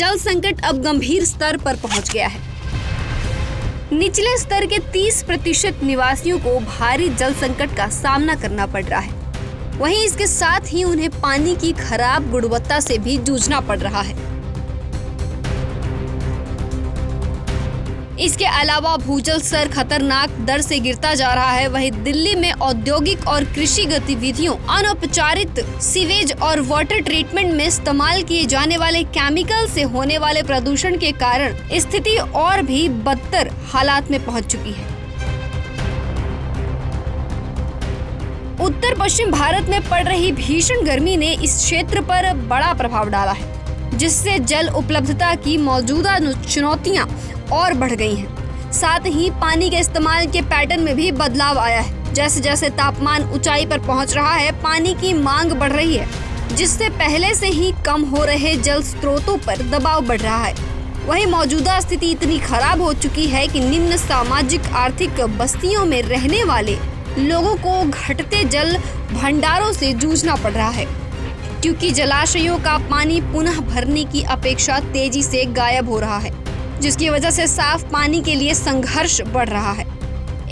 जल संकट अब गंभीर स्तर पर पहुंच गया है। निचले स्तर के 30% निवासियों को भारी जल संकट का सामना करना पड़ रहा है। वहीं इसके साथ ही उन्हें पानी की खराब गुणवत्ता से भी जूझना पड़ रहा है। इसके अलावा भूजल स्तर खतरनाक दर से गिरता जा रहा है। वहीं दिल्ली में औद्योगिक और कृषि गतिविधियों, अनौपचारिक सीवेज और वाटर ट्रीटमेंट में इस्तेमाल किए जाने वाले केमिकल से होने वाले प्रदूषण के कारण स्थिति और भी बदतर हालात में पहुंच चुकी है। उत्तर पश्चिम भारत में पड़ रही भीषण गर्मी ने इस क्षेत्र पर बड़ा प्रभाव डाला है, जिससे जल उपलब्धता की मौजूदा चुनौतियां और बढ़ गई हैं। साथ ही पानी के इस्तेमाल के पैटर्न में भी बदलाव आया है। जैसे जैसे तापमान ऊंचाई पर पहुंच रहा है, पानी की मांग बढ़ रही है, जिससे पहले से ही कम हो रहे जल स्रोतों पर दबाव बढ़ रहा है। वहीं मौजूदा स्थिति इतनी खराब हो चुकी है कि निम्न सामाजिक आर्थिक बस्तियों में रहने वाले लोगों को घटते जल भंडारों से जूझना पड़ रहा है, क्योंकि जलाशयों का पानी पुनः भरने की अपेक्षा तेजी से गायब हो रहा है, जिसकी वजह से साफ पानी के लिए संघर्ष बढ़ रहा है।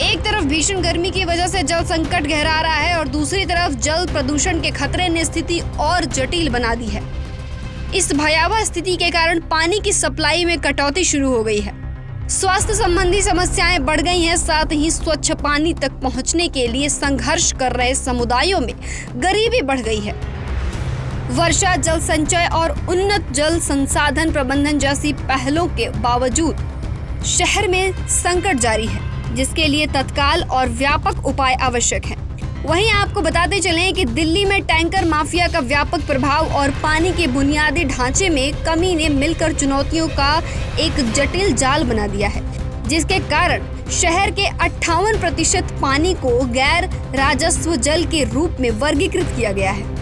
एक तरफ भीषण गर्मी की वजह से जल संकट गहरा रहा है और दूसरी तरफ जल प्रदूषण के खतरे ने स्थिति और जटिल बना दी है। इस भयावह स्थिति के कारण पानी की सप्लाई में कटौती शुरू हो गई है। स्वास्थ्य संबंधी समस्याएं बढ़ गई हैं। साथ ही स्वच्छ पानी तक पहुंचने के लिए संघर्ष कर रहे समुदायों में गरीबी बढ़ गई है। वर्षा जल संचय और उन्नत जल संसाधन प्रबंधन जैसी पहलों के बावजूद शहर में संकट जारी है, जिसके लिए तत्काल और व्यापक उपाय आवश्यक हैं। वहीं आपको बताते चलें कि दिल्ली में टैंकर माफिया का व्यापक प्रभाव और पानी के बुनियादी ढांचे में कमी ने मिलकर चुनौतियों का एक जटिल जाल बना दिया है, जिसके कारण शहर के 58% पानी को गैर राजस्व जल के रूप में वर्गीकृत किया गया है।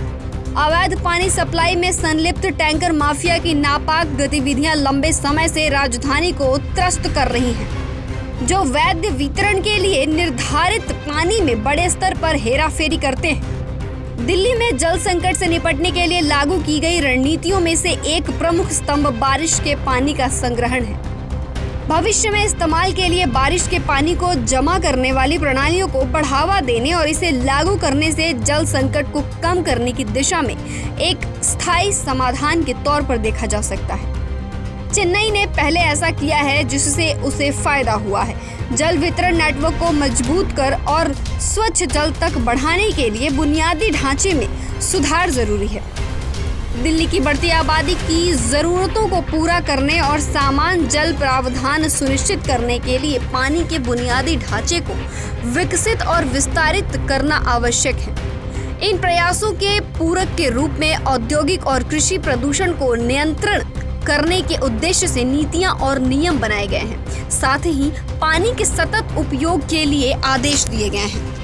अवैध पानी सप्लाई में संलिप्त टैंकर माफिया की नापाक गतिविधियां लंबे समय से राजधानी को त्रस्त कर रही हैं, जो वैध वितरण के लिए निर्धारित पानी में बड़े स्तर पर हेराफेरी करते हैं। दिल्ली में जल संकट से निपटने के लिए लागू की गई रणनीतियों में से एक प्रमुख स्तंभ बारिश के पानी का संग्रहण है। भविष्य में इस्तेमाल के लिए बारिश के पानी को जमा करने वाली प्रणालियों को बढ़ावा देने और इसे लागू करने से जल संकट को कम करने की दिशा में एक स्थायी समाधान के तौर पर देखा जा सकता है। चेन्नई ने पहले ऐसा किया है, जिससे उसे फायदा हुआ है। जल वितरण नेटवर्क को मजबूत कर और स्वच्छ जल तक बढ़ाने के लिए बुनियादी ढांचे में सुधार जरूरी है। दिल्ली की बढ़ती आबादी की जरूरतों को पूरा करने और समान जल प्रावधान सुनिश्चित करने के लिए पानी के बुनियादी ढांचे को विकसित और विस्तारित करना आवश्यक है। इन प्रयासों के पूरक के रूप में औद्योगिक और कृषि प्रदूषण को नियंत्रण करने के उद्देश्य से नीतियां और नियम बनाए गए हैं। साथ ही पानी के सतत उपयोग के लिए आदेश दिए गए हैं।